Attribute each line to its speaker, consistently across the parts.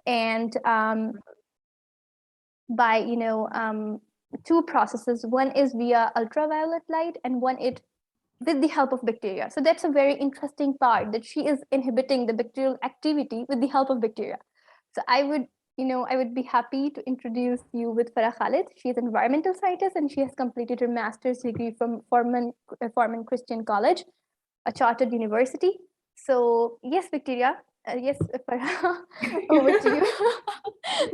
Speaker 1: and by two processes. One is via ultraviolet light, and one is with the help of bacteria. So that's a very interesting part, that she is inhibiting the bacterial activity with the help of bacteria. So I would be happy to introduce you with Farah Khalid. She is an environmental scientist, and she has completed her master's degree from Foreman Christian College, a chartered university. So yes, Victoria, yes, Farah, over to you.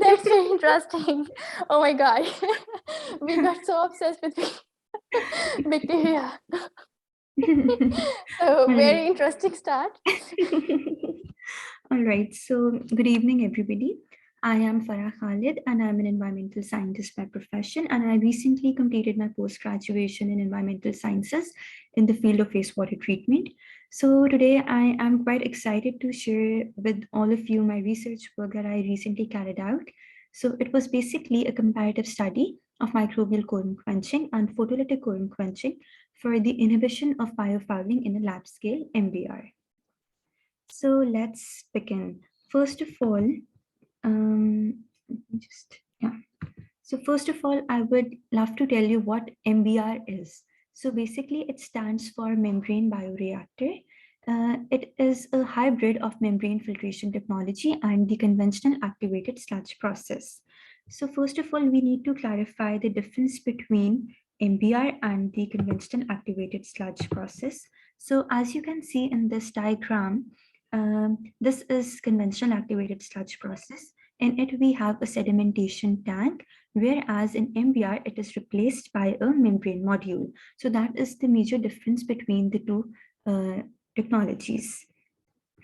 Speaker 1: That's very interesting. Oh my God, we got so obsessed with bacteria. So very interesting start.
Speaker 2: All right, so good evening, everybody. I am Farah Khalid, and I'm an environmental scientist by profession, and I recently completed my post-graduation in environmental sciences in the field of wastewater treatment. So today I am quite excited to share with all of you my research work that I recently carried out. So it was basically a comparative study of microbial quorum quenching and photolytic quorum quenching for the inhibition of biofouling in a lab scale MBR. So let's begin. First of all, So first of all, I would love to tell you what MBR is. So basically, it stands for membrane bioreactor. It is a hybrid of membrane filtration technology and the conventional activated sludge process. So first of all, we need to clarify the difference between MBR and the conventional activated sludge process. So as you can see in this diagram, this is conventional activated sludge process. In it, we have a sedimentation tank, whereas in MBR, it is replaced by a membrane module. So that is the major difference between the two technologies.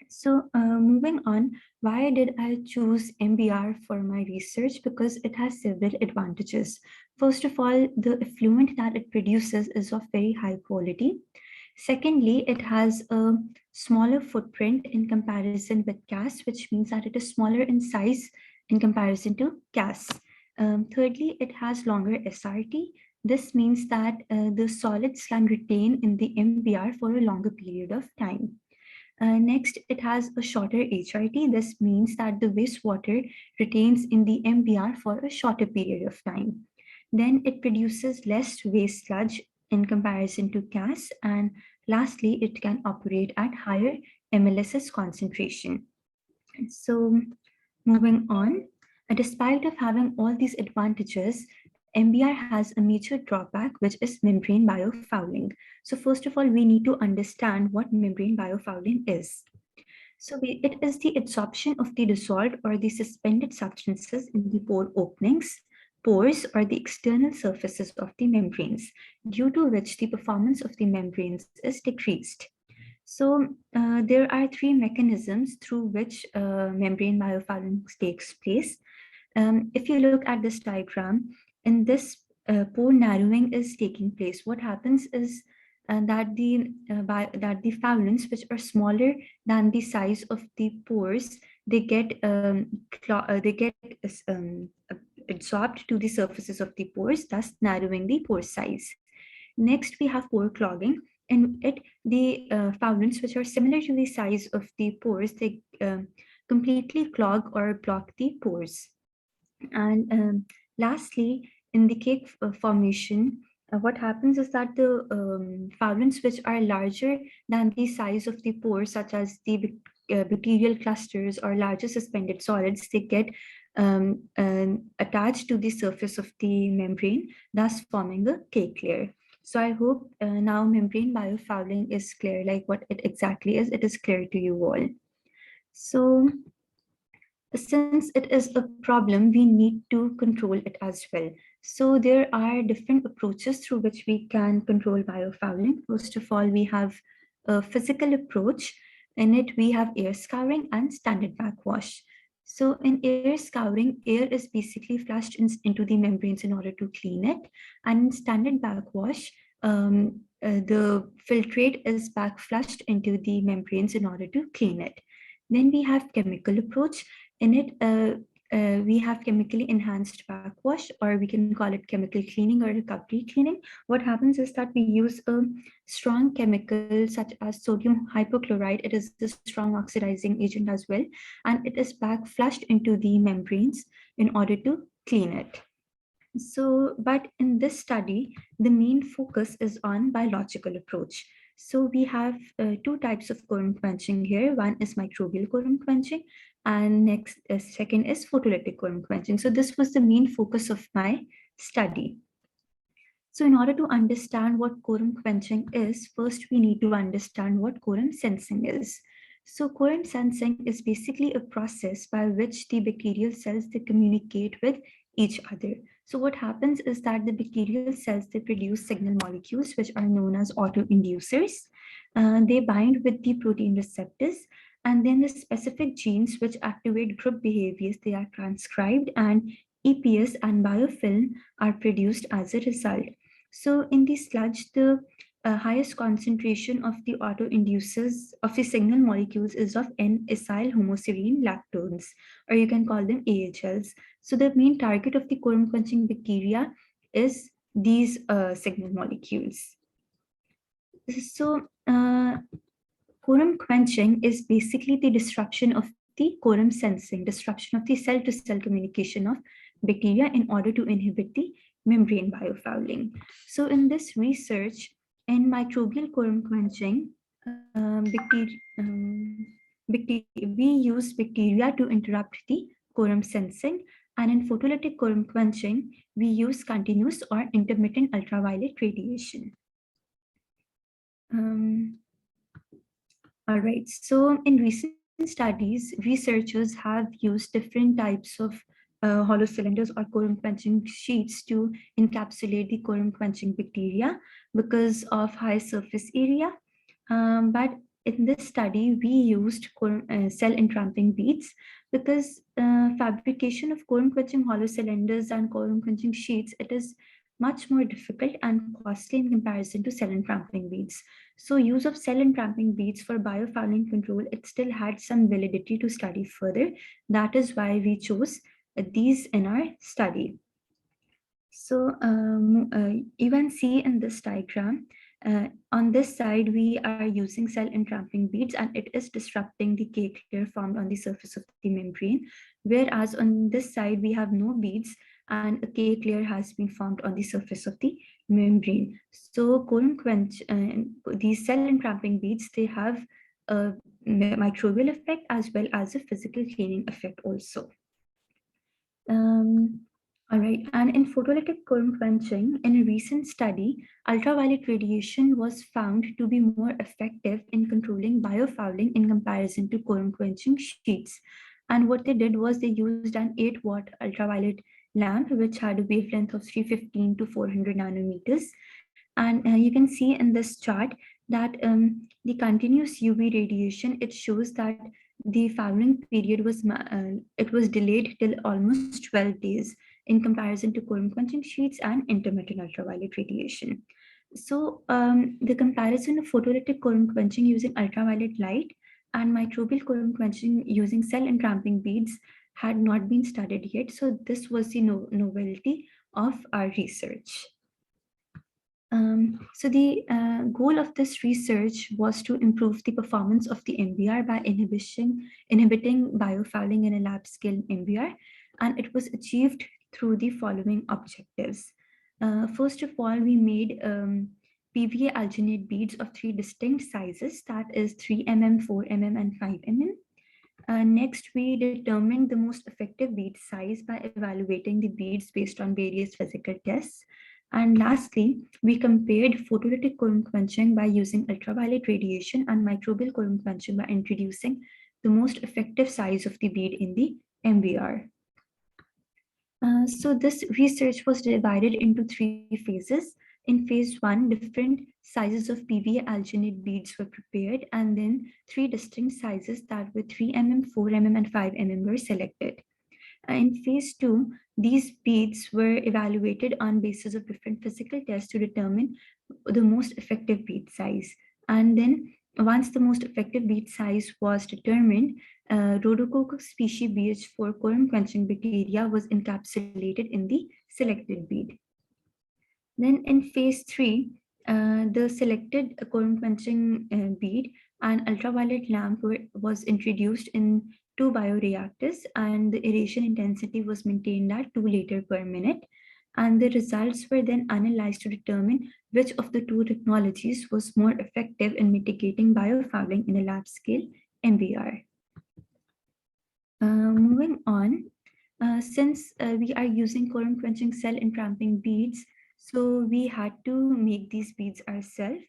Speaker 2: So moving on, why did I choose MBR for my research? Because it has several advantages. First of all, the effluent that it produces is of very high quality. Secondly, it has a smaller footprint in comparison with gas, which means that it is smaller in size in comparison to gas. Thirdly, it has longer SRT. This means that the solids can retain in the MBR for a longer period of time. Next, it has a shorter HRT. This means that the wastewater retains in the MBR for a shorter period of time. Then it produces less waste sludge in comparison to gas. And lastly, it can operate at higher MLSS concentration. So moving on, despite of having all these advantages, MBR has a major drawback, which is membrane biofouling. So first of all, we need to understand what membrane biofouling is. So it is the absorption of the dissolved or the suspended substances in the pore openings, pores, or the external surfaces of the membranes, due to which the performance of the membranes is decreased. So there are three mechanisms through which membrane biofouling takes place. If you look at this diagram, in this pore narrowing is taking place. What happens is that the foulants, which are smaller than the size of the pores, they get absorbed to the surfaces of the pores, thus narrowing the pore size. Next, we have pore clogging. In it, the foulants, which are similar to the size of the pores, they completely clog or block the pores. And lastly, in the cake formation, what happens is that the foulants, which are larger than the size of the pores, such as the bacterial clusters or larger suspended solids, they get attached to the surface of the membrane, thus forming a cake layer. So I hope now membrane biofouling is clear, like what it exactly is. It is clear to you all. So since it is a problem, we need to control it as well. So there are different approaches through which we can control biofouling. First of all, we have a physical approach. In it, we have air scouring and standard backwash. So in air scouring, air is basically flushed into the membranes in order to clean it. And in standard backwash, the filtrate is back flushed into the membranes in order to clean it. Then we have chemical approach. In it, we have chemically enhanced backwash, or we can call it chemical cleaning or recovery cleaning. What happens is that we use a strong chemical such as sodium hypochlorite. It is a strong oxidizing agent as well, and it is back flushed into the membranes in order to clean it. So, but in this study, the main focus is on biological approach. So we have two types of quorum quenching here. One is microbial quorum quenching, and second is photolytic quorum quenching. So this was the main focus of my study. So in order to understand what quorum quenching is, first we need to understand what quorum sensing is. So quorum sensing is basically a process by which the bacterial cells, they communicate with each other. So what happens is that the bacterial cells, they produce signal molecules which are known as autoinducers. They bind with the protein receptors, and then the specific genes which activate group behaviors, they are transcribed, and EPS and biofilm are produced as a result. So in the sludge, the highest concentration of the autoinducers of the signal molecules is of N-acyl homoserine lactones, or you can call them AHLs. So the main target of the quorum quenching bacteria is these signal molecules. So quorum quenching is basically the disruption of the quorum sensing, disruption of the cell-to-cell communication of bacteria in order to inhibit the membrane biofouling. So in this research, in microbial quorum quenching, we use bacteria to interrupt the quorum sensing, and in photolytic quorum quenching, we use continuous or intermittent ultraviolet radiation. All right, so in recent studies, researchers have used different types of hollow cylinders or quorum quenching sheets to encapsulate the quorum quenching bacteria because of high surface area. But in this study, we used cell entramping beads because fabrication of quorum quenching hollow cylinders and quorum quenching sheets, it is much more difficult and costly in comparison to cell entramping beads. So use of cell entramping beads for biofouling control, it still had some validity to study further. That is why we chose these in our study. So you can see in this diagram, on this side, we are using cell entramping beads, and it is disrupting the cake layer formed on the surface of the membrane. Whereas on this side, we have no beads, and a cake layer has been formed on the surface of the membrane. So quorum quench, these cell entramping beads, they have a microbial effect as well as a physical cleaning effect also. All right, and in photolytic quorum quenching, in a recent study, ultraviolet radiation was found to be more effective in controlling biofouling in comparison to quorum quenching sheets. And what they did was they used an 8-watt ultraviolet lamp, which had a wavelength of 315 to 400 nanometers. And you can see in this chart that the continuous UV radiation, it shows that the fouling period was it was delayed till almost 12 days in comparison to quorum quenching sheets and intermittent ultraviolet radiation. So the comparison of photolytic quorum quenching using ultraviolet light and microbial quorum quenching using cell entramping beads had not been studied yet. So this was the novelty of our research. So the goal of this research was to improve the performance of the MBR by inhibiting biofouling in a lab scale MBR, and it was achieved through the following objectives. First of all, we made PVA-Alginate beads of 3 distinct sizes, that is 3 mm, 4 mm, and 5 mm. Next, we determined the most effective bead size by evaluating the beads based on various physical tests. And lastly, we compared photolytic quorum quenching by using ultraviolet radiation and microbial quorum quenching by introducing the most effective size of the bead in the MBR. So this research was divided into 3 phases. In phase 1, different sizes of PVA-Alginate beads were prepared, and then 3 distinct sizes that were 3 mm, 4 mm, and 5 mm were selected. In phase 2, these beads were evaluated on basis of different physical tests to determine the most effective bead size. And then once the most effective bead size was determined, Rhodococcus species BH4 quorum quenching bacteria was encapsulated in the selected bead. Then in phase 3, the selected quorum quenching bead and ultraviolet lamp was introduced in 2 bioreactors, and the aeration intensity was maintained at 2 liters per minute. And the results were then analyzed to determine which of the 2 technologies was more effective in mitigating biofouling in a lab scale MBR. Moving on, since we are using quorum quenching cell entramping beads, so we had to make these beads ourselves.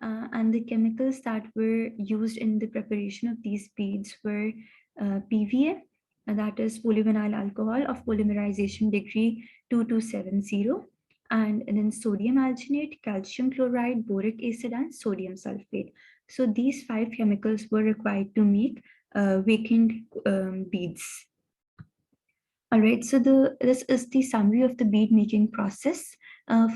Speaker 2: And the chemicals that were used in the preparation of these beads were PVA, that is polyvinyl alcohol of polymerization degree 2270, and then sodium alginate, calcium chloride, boric acid, and sodium sulfate. So these 5 chemicals were required to make vacant beads. All right, so this is the summary of the bead making process.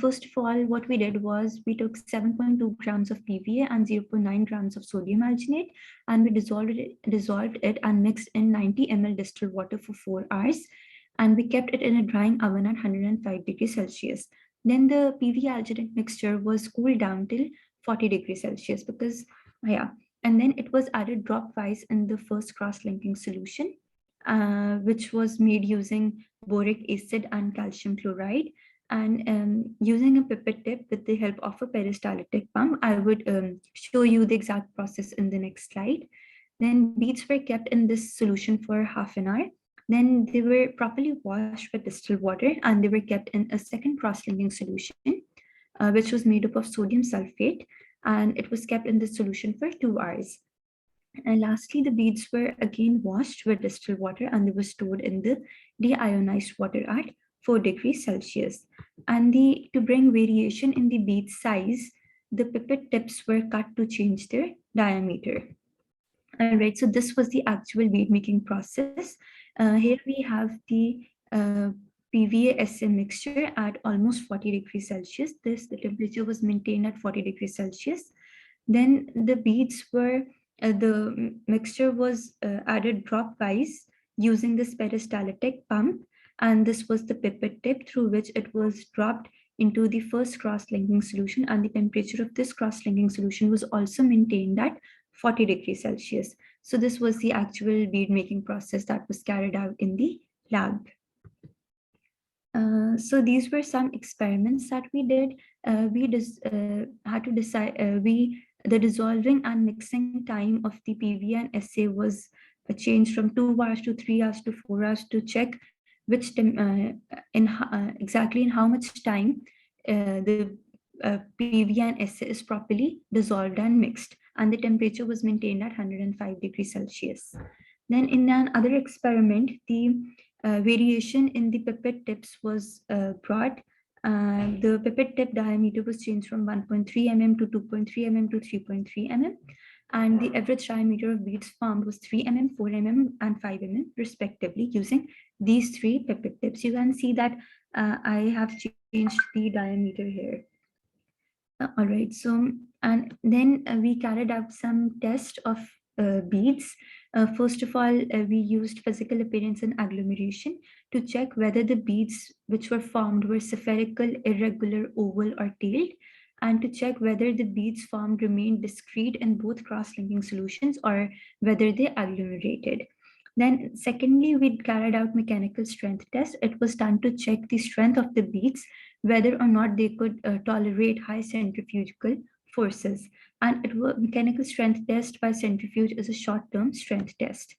Speaker 2: First of all, what we did was we took 7.2 grams of PVA and 0.9 grams of sodium alginate, and we dissolved it and mixed in 90 ml distilled water for 4 hours, and we kept it in a drying oven at 105 degrees Celsius. Then the PVA-Alginate mixture was cooled down till 40 degrees Celsius because, and then it was added drop-wise in the first cross-linking solution, which was made using boric acid and calcium chloride. And using a pipette tip with the help of a peristaltic pump, I would show you the exact process in the next slide. Then beads were kept in this solution for half an hour. Then they were properly washed with distilled water, and they were kept in a second cross-linking solution, which was made up of sodium sulfate, and it was kept in the solution for 2 hours. And lastly, the beads were again washed with distilled water, and they were stored in the deionized water at 4 degrees Celsius. And to bring variation in the bead size, the pipette tips were cut to change their diameter. All right, so this was the actual bead making process. Here we have the PVA-SM mixture at almost 40 degrees Celsius. The temperature was maintained at 40 degrees Celsius. Then the beads were, the mixture was added drop-wise using this peristaltic pump, and this was the pipette tip through which it was dropped into the first cross-linking solution, and the temperature of this cross-linking solution was also maintained at 40 degrees Celsius. So this was the actual bead making process that was carried out in the lab. So these were some experiments that we did. We had to decide, the dissolving and mixing time of the PVA and SA was changed from 2 hours to 3 hours to 4 hours to check which exactly in how much time the PVA and SA is properly dissolved and mixed, and the temperature was maintained at 105 degrees Celsius. Then in another experiment, the variation in the pipette tips was brought. The pipette tip diameter was changed from 1.3 mm to 2.3 mm to 3.3 mm, and the average diameter of beads formed was 3 mm, 4 mm, and 5 mm respectively using these 3 pipette tips. You can see that I have changed the diameter here. All right, so and then we carried out some tests of beads. First of all, we used physical appearance and agglomeration to check whether the beads which were formed were spherical, irregular, oval, or tailed, and to check whether the beads formed remained discrete in both cross-linking solutions or whether they agglomerated. Then secondly, we carried out mechanical strength test. It was done to check the strength of the beads, whether or not they could tolerate high centrifugal forces. And mechanical strength test by centrifuge is a short-term strength test.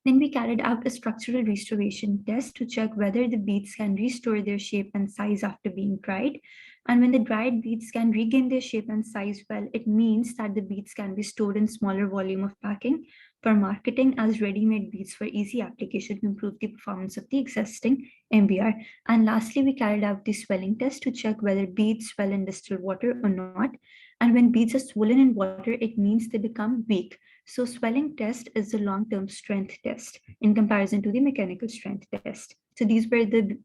Speaker 2: Then we carried out a structural restoration test to check whether the beads can restore their shape and size after being dried. And when the dried beads can regain their shape and size, well, it means that the beads can be stored in smaller volume of packing for marketing as ready-made beads for easy application to improve the performance of the existing MBR. And lastly, we carried out the swelling test to check whether beads swell in distilled water or not. And when beads are swollen in water, it means they become weak. So swelling test is a long-term strength test in comparison to the mechanical strength test. So these were the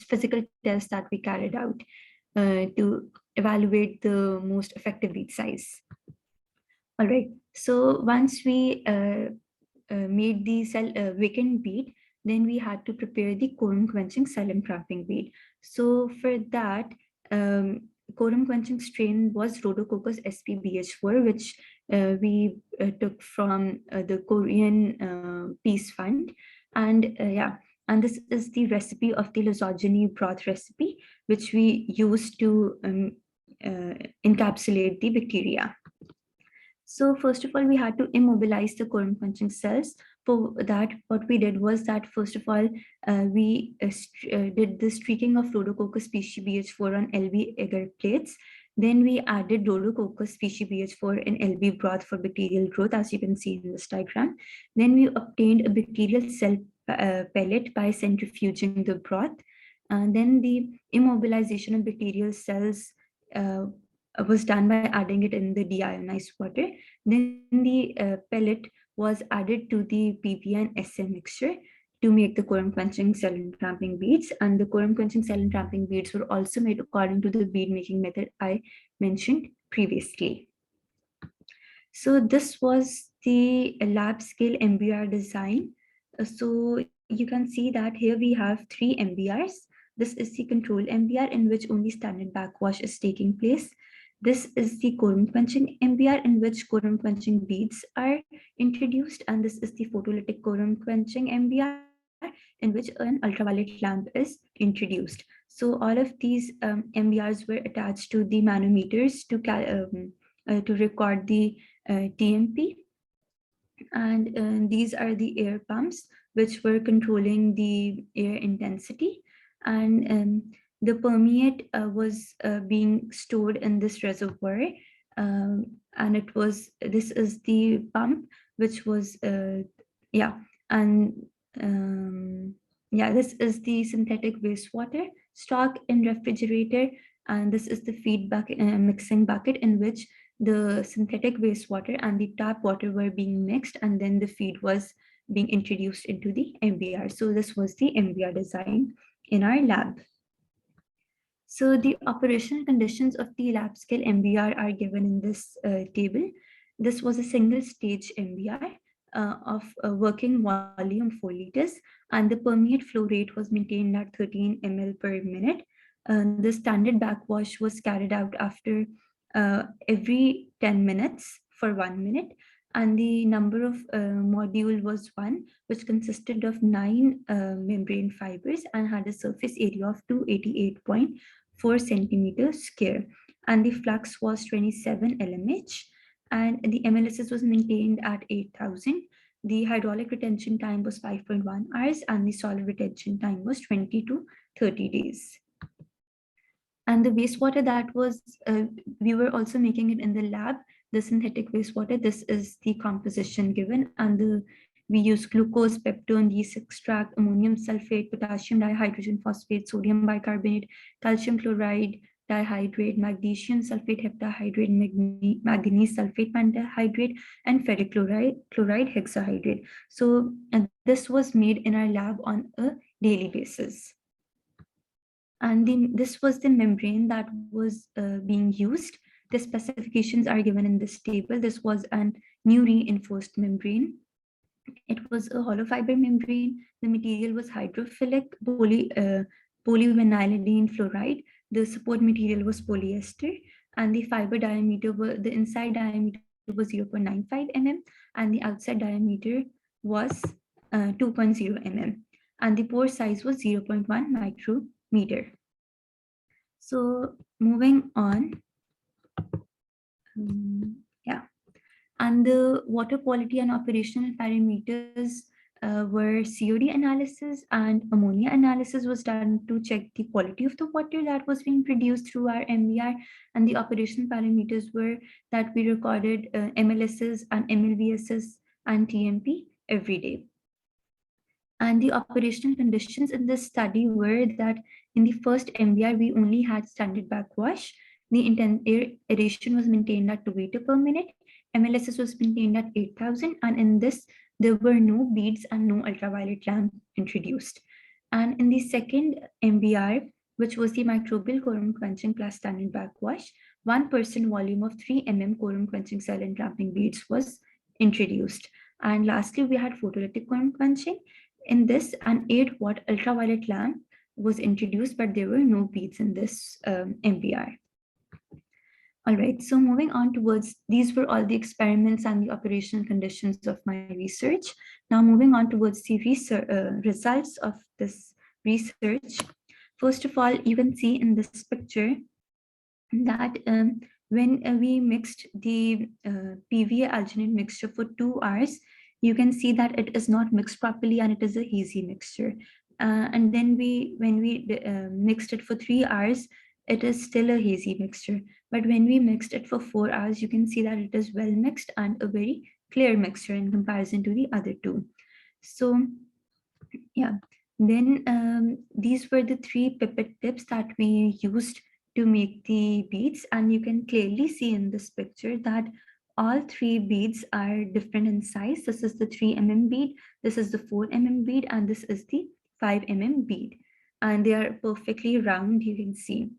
Speaker 2: physical tests that we carried out to evaluate the most effective bead size. All right, so once we made the cell vacant bead, then we had to prepare the quorum quenching cell entrapping bead. So for that, quorum quenching strain was Rhodococcus sp.bh4, which we took from the Korean Peace Fund. And and this is the recipe of the lysogeny broth recipe, which we use to encapsulate the bacteria. So first of all, we had to immobilize the quorum quenching cells. For that, what we did was that first of all, we did the streaking of Rhodococcus species BH4 on LB agar plates. Then we added Rhodococcus species BH4 in LB broth for bacterial growth, as you can see in this diagram. Then we obtained a bacterial cell pellet by centrifuging the broth. And then the immobilization of bacterial cells was done by adding it in the deionized water. Then the pellet was added to the PVA and SM mixture to make the quorum quenching cell entrapping beads. And the quorum quenching cell entrapping beads were also made according to the bead making method I mentioned previously. So this was the lab scale MBR design. So you can see that here we have 3 MBRs. This is the control MBR in which only standard backwash is taking place. This is the quorum quenching MBR in which quorum quenching beads are introduced, and this is the photolytic quorum quenching MBR in which an ultraviolet lamp is introduced. So all of these MBRs were attached to the manometers to record the TMP, and these are the air pumps which were controlling the air intensity, and the permeate was being stored in this reservoir, and this is the pump which was and this is the synthetic wastewater stock in refrigerator, and this is the feedback mixing bucket in which the synthetic wastewater and the tap water were being mixed, and then the feed was being introduced into the MBR. So this was the MBR design in our lab. So the operational conditions of the lab scale MBR are given in this table. This was a single stage MBR of working volume 4 liters, and the permeate flow rate was maintained at 13 ml per minute. The standard backwash was carried out after every 10 minutes for 1 minute, and the number of module was 1, which consisted of 9 membrane fibers and had a surface area of 288.4 centimeters square, and the flux was 27 LMH, and the MLS was maintained at 8,000. The hydraulic retention time was 5.1 hours, and the solid retention time was 20 to 30 days. And the wastewater that was, we were also making it in the lab, the synthetic wastewater. This is the composition given, and we use glucose, peptone, yeast extract, ammonium sulfate, potassium dihydrogen phosphate, sodium bicarbonate, calcium chloride dihydrate, magnesium sulfate heptahydrate, manganese sulfate pentahydrate, and ferric chloride hexahydrate. So this was made in our lab on a daily basis. And this was the membrane that was being used. The specifications are given in this table. This was an new reinforced membrane. It was a hollow fiber membrane. The material was hydrophilic polyvinylidene fluoride. The support material was polyester, and the fiber diameter the inside diameter was 0.95 mm, and the outside diameter was 2.0 mm, and the pore size was 0.1 micrometer. So moving on, and the water quality and operational parameters were COD analysis and ammonia analysis was done to check the quality of the water that was being produced through our MBR, and the operational parameters were that we recorded MLSs and MLVSs and TMP every day. And the operational conditions in this study were that in the first MBR, we only had standard backwash. The air aeration was maintained at 2 liter per minute. MLSS was maintained at 8,000. And in this, there were no beads and no ultraviolet lamp introduced. And in the second MBR, which was the microbial quorum quenching plus standard backwash, 1% volume of 3 mm quorum quenching cell entrapping beads was introduced. And lastly, we had photolytic quorum quenching. In this, an 8-watt ultraviolet lamp was introduced, but there were no beads in this MBR. All right, so moving on towards, these were all the experiments and the operational conditions of my research. Now moving on towards the results of this research. First of all, you can see in this picture that when we mixed the PVA-Alginate mixture for 2 hours, you can see that it is not mixed properly and it is a hazy mixture. And then when we mixed it for 3 hours, it is still a hazy mixture. But when we mixed it for 4 hours, you can see that it is well mixed and a very clear mixture in comparison to the other two. So yeah, then these were the 3 pipette tips that we used to make the beads, and you can clearly see in this picture that all 3 beads are different in size. This is the 3 mm bead, this is the 4 mm bead, and this is the 5 mm bead, and they are perfectly round, you can see.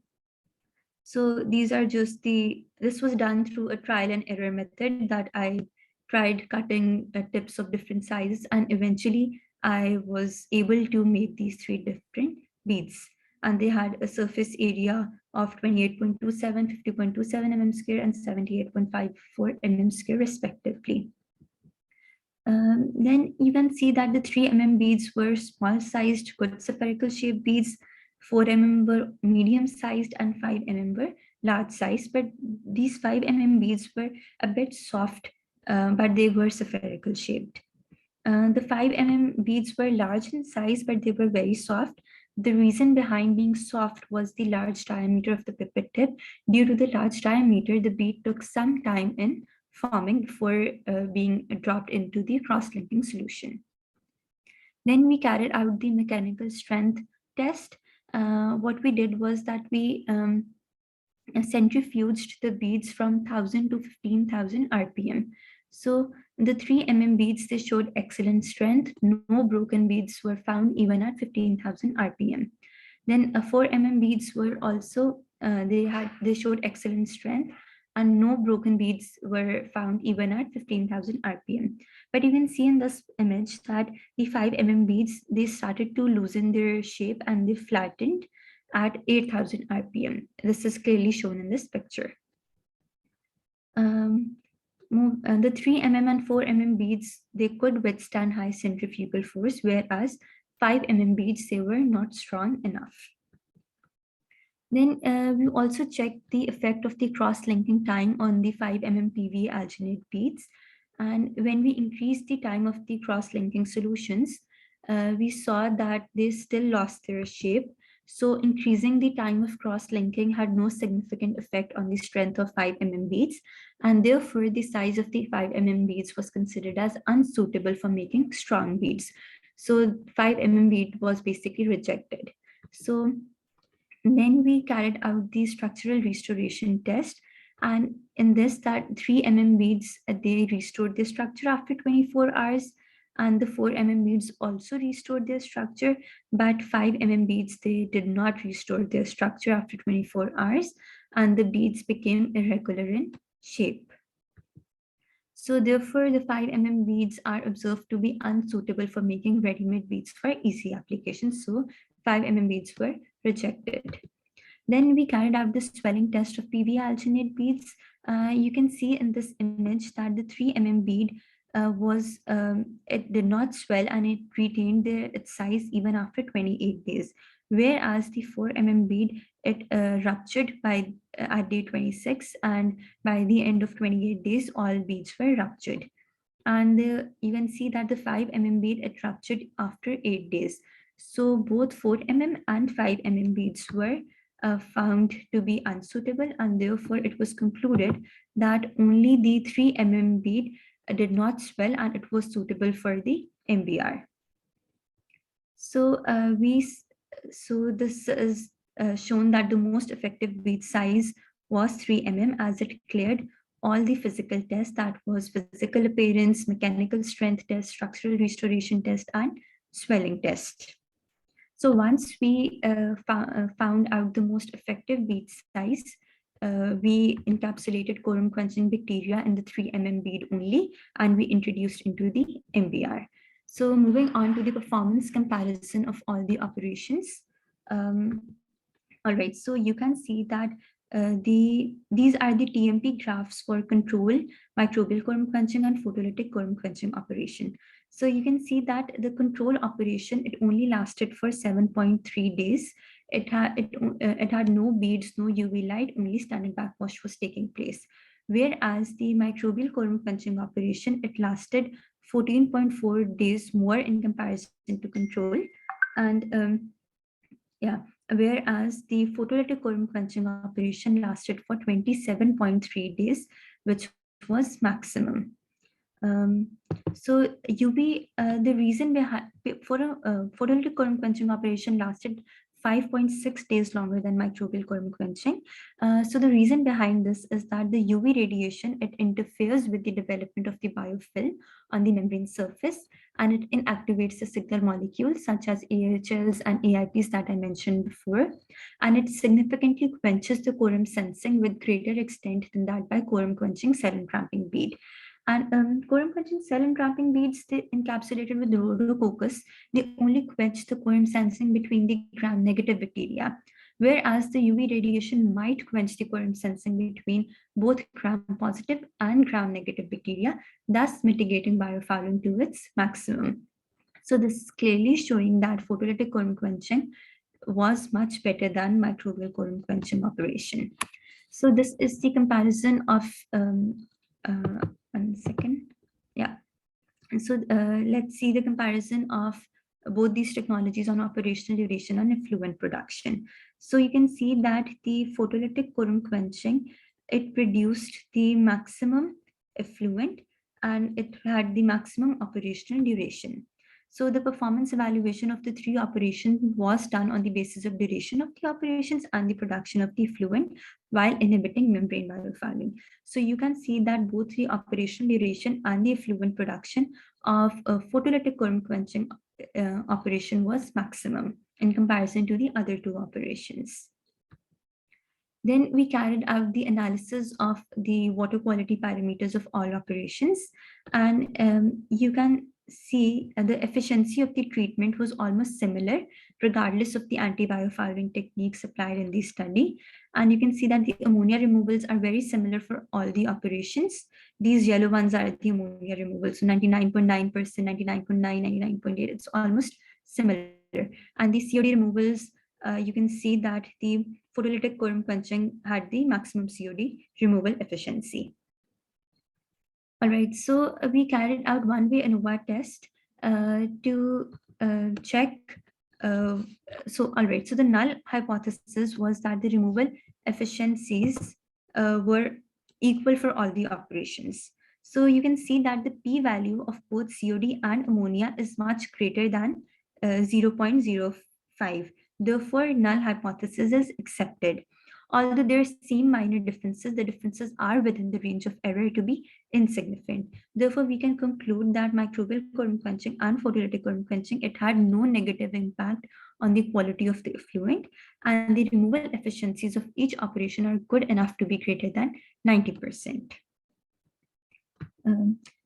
Speaker 2: So these are just this was done through a trial and error method that I tried cutting tips of different sizes, and eventually I was able to make these 3 different beads, and they had a surface area of 28.27, 50.27 mm square, and 78.54 mm square respectively. Then you can see that the 3 mm beads were small sized, good spherical shaped beads, 4 mm were medium sized, and 5 mm were large size. But these 5 mm beads were a bit soft, but they were spherical shaped. The 5 mm beads were large in size, but they were very soft. The reason behind being soft was the large diameter of the pipette tip. Due to the large diameter, the bead took some time in forming before being dropped into the cross-linking solution. Then we carried out the mechanical strength test. What we did was that we centrifuged the beads from 1000 to 15,000 RPM. So the 3 mm beads, they showed excellent strength. No broken beads were found even at 15,000 RPM. Then 4 mm beads were also, they showed excellent strength, and no broken beads were found even at 15,000 RPM. But you can see in this image that the 5 mm beads, they started to loosen their shape and they flattened at 8,000 RPM. This is clearly shown in this picture. The 3 mm and 4 mm beads, they could withstand high centrifugal force, whereas 5 mm beads, they were not strong enough. Then we also checked the effect of the cross-linking time on the 5 mm PVA-Alginate beads. And when we increased the time of the cross-linking solutions, we saw that they still lost their shape. So increasing the time of cross-linking had no significant effect on the strength of 5 mm beads, and therefore the size of the 5 mm beads was considered as unsuitable for making strong beads. So 5 mm bead was basically rejected. So then we carried out the structural restoration test, and in this, that 3 mm beads, they restored their structure after 24 hours, and the 4 mm beads also restored their structure, but 5 mm beads, they did not restore their structure after 24 hours, and the beads became irregular in shape. So therefore, the 5 mm beads are observed to be unsuitable for making ready-made beads for easy applications. So 5 mm beads were rejected. Then we carried out the swelling test of PVA-Alginate beads. You can see in this image that the 3 mm bead it did not swell and it retained its size even after 28 days. Whereas the 4 mm bead, it ruptured at day 26, and by the end of 28 days, all beads were ruptured. And you can see that the 5 mm bead, it ruptured after 8 days. So both 4 mm and 5 mm beads were found to be unsuitable, and therefore it was concluded that only the 3 mm bead did not swell and it was suitable for the MBR. So this is shown that the most effective bead size was 3 mm, as it cleared all the physical tests, that was physical appearance, mechanical strength test, structural restoration test, and swelling test. So once we found out the most effective bead size, we encapsulated quorum quenching bacteria in the 3 bead only, and we introduced into the MBR. So moving on to the performance comparison of all the operations. All right, so you can see that these are the TMP graphs for control, microbial quorum quenching, and photolytic quorum quenching operation. So you can see that the control operation, it only lasted for 7.3 days. It had no beads, no UV light, only standard backwash was taking place. Whereas the microbial quorum quenching operation, it lasted 14.4 days more in comparison to control. And yeah, whereas the photolytic quorum quenching operation lasted for 27.3 days, which was maximum. So the reason behind for a photolytic quorum quenching operation lasted 5.6 days longer than microbial quorum quenching. So the reason behind this is that the UV radiation, it interferes with the development of the biofilm on the membrane surface, and it inactivates the signal molecules such as AHLs and AIPs that I mentioned before, and it significantly quenches the quorum sensing with greater extent than that by quorum quenching cell entrapping bead. And quorum quenching cell entrapping beads, they encapsulated with rhodococcus, they only quench the quorum sensing between the gram-negative bacteria, whereas the UV radiation might quench the quorum sensing between both gram-positive and gram-negative bacteria, thus mitigating biofouling to its maximum. So this is clearly showing that photolytic quorum quenching was much better than microbial quorum quenching operation. So this is the comparison of 1 second. Yeah. So let's see the comparison of both these technologies on operational duration and effluent production. So you can see that the photolytic quorum quenching, it produced the maximum effluent and it had the maximum operational duration. So the performance evaluation of the 3 operations was done on the basis of duration of the operations and the production of the effluent while inhibiting membrane biofouling. So you can see that both the operational duration and the effluent production of a photolytic quorum quenching operation was maximum in comparison to the other 2 operations. Then we carried out the analysis of the water quality parameters of all operations, and you can see the efficiency of the treatment was almost similar regardless of the anti-biofouling techniques applied in the study. And you can see that the ammonia removals are very similar for all the operations. These yellow ones are the ammonia removals, so 99.9%, 99.9, 99.8, it's almost similar. And the COD removals, you can see that the photolytic quorum quenching had the maximum COD removal efficiency. All right, so we carried out one-way ANOVA test to check. All right, so the null hypothesis was that the removal efficiencies were equal for all the operations. So you can see that the p-value of both COD and ammonia is much greater than 0.05. Therefore, null hypothesis is accepted. Although there seem minor differences, the differences are within the range of error to be insignificant. Therefore, we can conclude that microbial quorum quenching and photolytic quorum quenching, it had no negative impact on the quality of the effluent, and the removal efficiencies of each operation are good enough to be greater than 90%.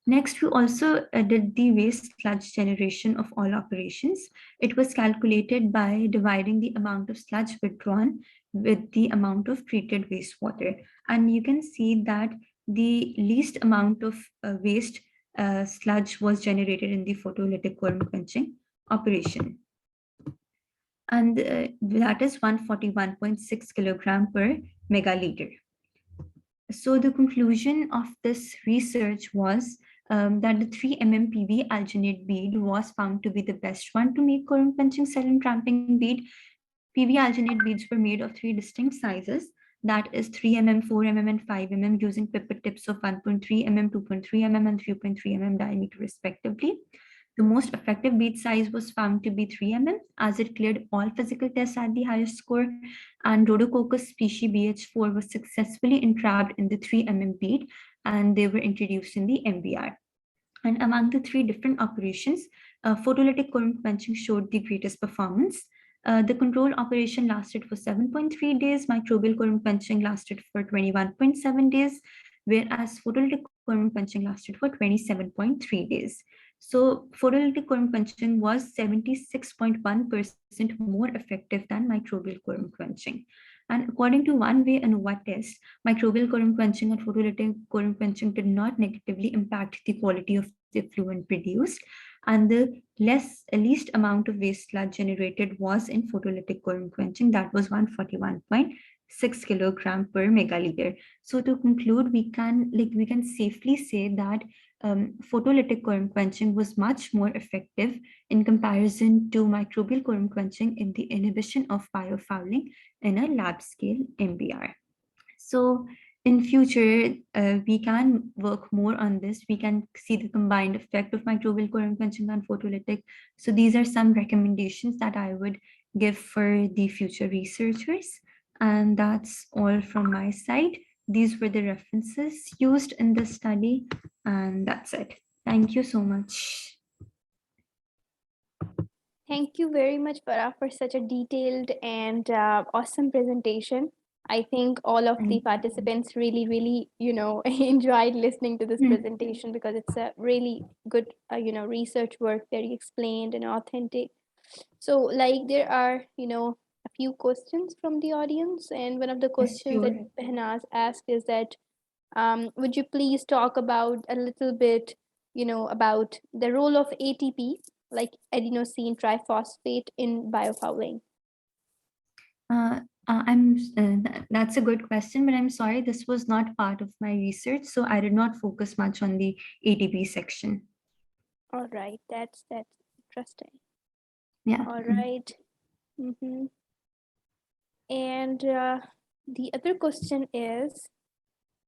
Speaker 2: Next, we also did the waste sludge generation of all operations. It was calculated by dividing the amount of sludge withdrawn with the amount of treated wastewater. And you can see that the least amount of waste sludge was generated in the photolytic quorum quenching operation. And that is 141.6 kilogram per megaliter. So the conclusion of this research was that the 3 PVA-Alginate bead was found to be the best one to make quorum quenching cell entrapping bead. PVA-Alginate beads were made of 3 distinct sizes, that is 3 4 and 5 using pipette tips of 1.3 2.3 and 3.3 diameter respectively. The most effective bead size was found to be 3 as it cleared all physical tests at the highest score, and Rhodococcus species BH4 was successfully entrapped in the 3 bead, and they were introduced in the MBR. And among the 3 different operations, photolytic quorum quenching showed the greatest performance. The control operation lasted for 7.3 days, microbial quorum quenching lasted for 21.7 days, whereas photolytic quorum quenching lasted for 27.3 days. So photolytic quorum quenching was 76.1% more effective than microbial quorum quenching. And according to one-way ANOVA test, microbial quorum quenching and photolytic quorum quenching did not negatively impact the quality of the effluent produced, and the least amount of waste sludge generated was in photolytic quorum quenching, that was 141.6 kilogram per megaliter. So to conclude, we can safely say that photolytic quorum quenching was much more effective in comparison to microbial quorum quenching in the inhibition of biofouling in a lab scale MBR. So in future, we can work more on this. We can see the combined effect of microbial quorum quenching and photolytic. So these are some recommendations that I would give for the future researchers. And that's all from my side. These were the references used in this study, and that's it. Thank you so much.
Speaker 1: Thank you very much, Farah, for such a detailed and awesome presentation. I think all of the participants really, enjoyed listening to this presentation because it's a really good, research work, very explained and authentic. So, like, there are, a few questions from the audience, and one of the questions that Behnaz asked is that, would you please talk about a little bit, about the role of ATP, like adenosine triphosphate, in biofouling?
Speaker 2: That's a good question, but I'm sorry, this was not part of my research, so I did not focus much on the ATP section.
Speaker 1: All right, that's interesting.
Speaker 2: Yeah.
Speaker 1: All right. And the other question is,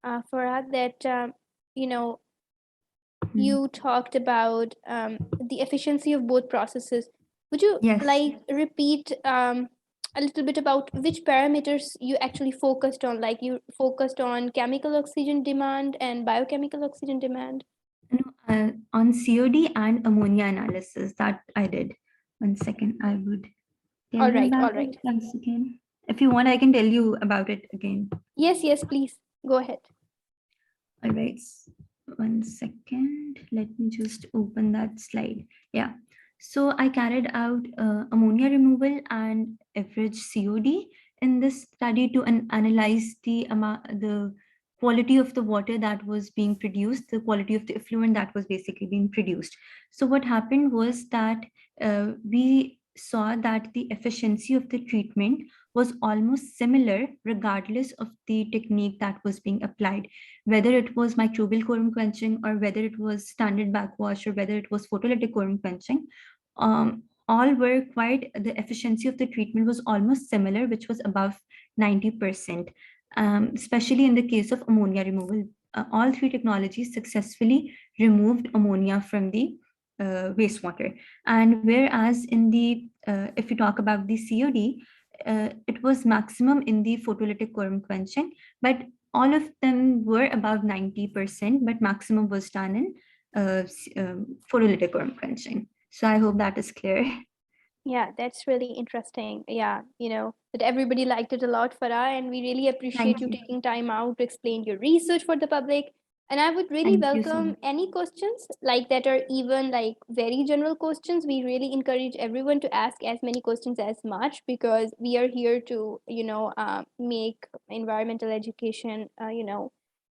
Speaker 1: Farah, that you talked about the efficiency of both processes. Would you repeat a little bit about which parameters you actually focused on? Like, you focused on chemical oxygen demand and biochemical oxygen demand?
Speaker 2: On COD and ammonia analysis that I did. 1 second, I would tell you about it once again. If you want, I can tell you about it again.
Speaker 1: Yes, please. Go ahead.
Speaker 2: All right. 1 second. Let me just open that slide. Yeah. So I carried out ammonia removal and average COD in this study to analyze the quality of the water that was being produced, the quality of the effluent that was basically being produced. So what happened was that we saw that the efficiency of the treatment was almost similar regardless of the technique that was being applied, whether it was microbial quorum quenching or whether it was standard backwash or whether it was photolytic quorum quenching. All were quite, the efficiency of the treatment was almost similar, which was above 90%, especially in the case of ammonia removal. All three technologies successfully removed ammonia from the wastewater. And whereas in the, if you talk about the COD, it was maximum in the photolytic quorum quenching, but all of them were above 90%, but maximum was done in photolytic quorum quenching. So I hope that is clear.
Speaker 1: Yeah, that's really interesting. Yeah, that everybody liked it a lot, Farah, and we really appreciate you taking time out to explain your research for the public. And I would really welcome any questions like that are even like very general questions. We really encourage everyone to ask as many questions as much, because we are here to, make environmental education,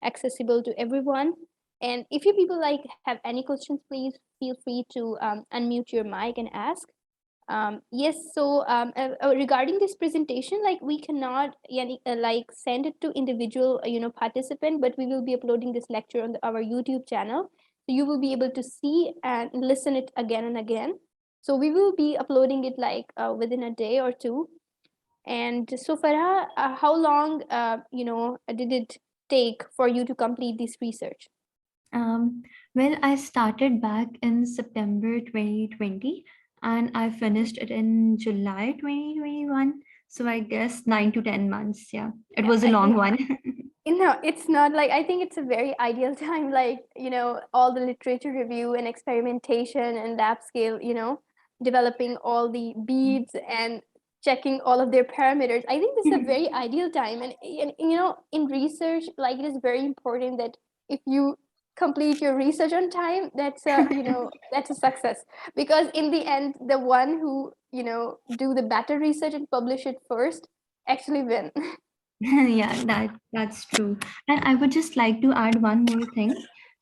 Speaker 1: accessible to everyone. And if you people like have any questions, please feel free to unmute your mic and ask. Yes, so regarding this presentation, like, we cannot like send it to individual participant, but we will be uploading this lecture on our YouTube channel, so you will be able to see and listen it again and again. So we will be uploading it like within a day or two. And so, Farah, how long did it take for you to complete this research?
Speaker 2: Well, I started back in September 2020 and I finished it in July 2021. So I guess 9 to 10 months. Yeah, it was a long one.
Speaker 1: No, it's not. Like, I think it's a very ideal time, like, all the literature review and experimentation and lab scale, developing all the beads and checking all of their parameters. I think this is a very ideal time. And in research, like, it is very important that if you complete your research on time, that's a, that's a success. Because in the end, the one who, do the better research and publish it first actually win.
Speaker 2: Yeah, that's true. And I would just like to add one more thing,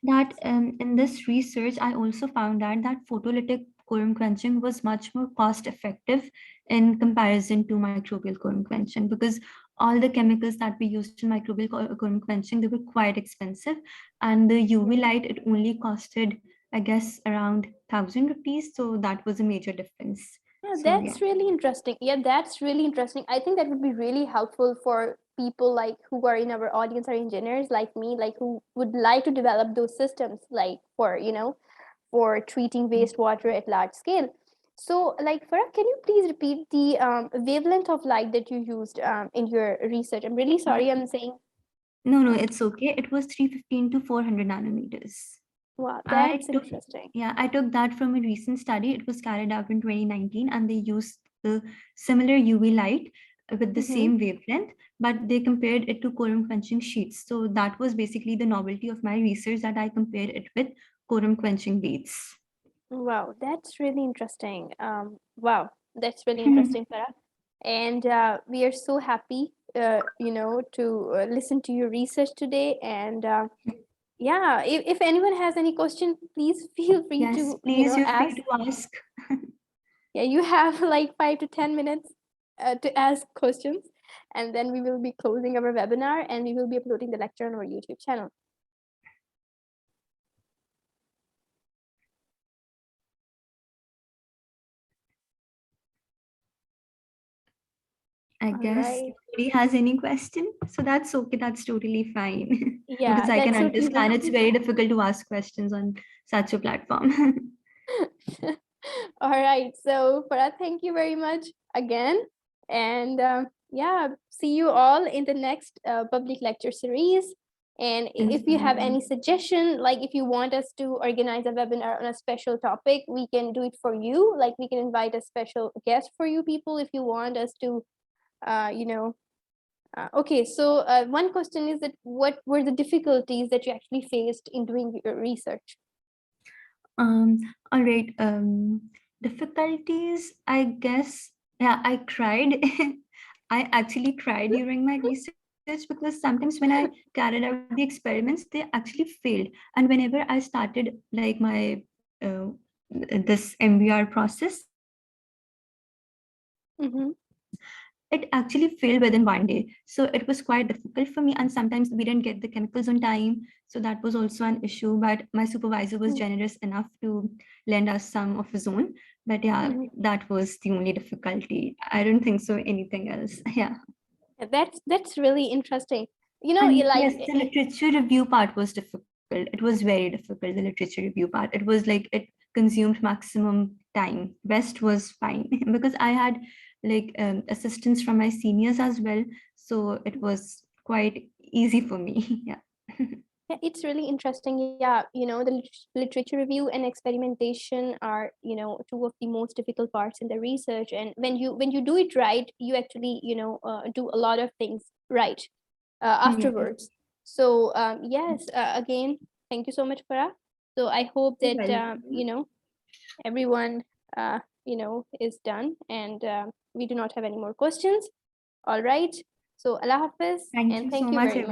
Speaker 2: that in this research, I also found out that photolytic quorum quenching was much more cost effective in comparison to microbial quorum quenching, because all the chemicals that we used in microbial quorum quenching, they were quite expensive, and the UV light, it only costed, I guess, around 1,000 rupees. So that was a major difference.
Speaker 1: Yeah,
Speaker 2: So yeah.
Speaker 1: that's really interesting. Yeah, that's really interesting. I think that would be really helpful for people like who are in our audience, are engineers like me, like who would like to develop those systems, like for, for treating wastewater at large scale. So, like, Farah, can you please repeat the wavelength of light that you used in your research? I'm really sorry, I'm saying.
Speaker 2: No, it's okay. It was 315 to 400 nanometers.
Speaker 1: Wow,
Speaker 2: I
Speaker 1: that's
Speaker 2: took,
Speaker 1: interesting.
Speaker 2: yeah, I took that from a recent study. It was carried out in 2019, and they used the similar UV light with the same wavelength, but they compared it to quorum quenching sheets. So that was basically the novelty of my research, that I compared it with quorum quenching beads.
Speaker 1: Wow, that's really interesting. Wow, that's really interesting, Farah. And we are so happy, to listen to your research today. And yeah, if anyone has any question, please feel free
Speaker 2: Yes,
Speaker 1: to,
Speaker 2: please, you're free
Speaker 1: ask.
Speaker 2: to ask.
Speaker 1: Yeah, you have like 5 to 10 minutes to ask questions, and then we will be closing our webinar and we will be uploading the lecture on our YouTube channel.
Speaker 2: I guess nobody has any question. So that's okay. That's totally fine.
Speaker 1: Yeah,
Speaker 2: Because I can
Speaker 1: that's totally
Speaker 2: understand
Speaker 1: fine.
Speaker 2: it's very difficult to ask questions on such a platform.
Speaker 1: All right. So, Farah, thank you very much again. And yeah, see you all in the next public lecture series. And if you have any suggestion, like if you want us to organize a webinar on a special topic, we can do it for you. Like we can invite a special guest for you people if you want us to, okay, so one question is that what were the difficulties that you actually faced in doing your research?
Speaker 2: All right. Difficulties, I guess. Yeah, I cried. I actually cried during my research, because sometimes when I carried out the experiments, they actually failed. And whenever I started like my this MBR process, it actually failed within one day. So it was quite difficult for me. And sometimes we didn't get the chemicals on time. So that was also an issue. But my supervisor was generous enough to lend us some of his own. But yeah, that was the only difficulty. I don't think so anything else. Yeah.
Speaker 1: That's really interesting.
Speaker 2: And
Speaker 1: Like
Speaker 2: yes, the literature review part was difficult. It was very difficult, the literature review part. It was like it consumed maximum time. Rest was fine because I had like assistance from my seniors as well. So it was quite easy for me. Yeah.
Speaker 1: yeah, it's really interesting. Yeah, the literature review and experimentation are, two of the most difficult parts in the research. And when you do it right, you actually, do a lot of things right afterwards. So yes, again, thank you so much, Farah. So I hope that everyone is done, and we do not have any more questions. All right. So Allah Hafiz,
Speaker 2: Thank
Speaker 1: and
Speaker 2: you so
Speaker 1: thank you
Speaker 2: much,
Speaker 1: very much.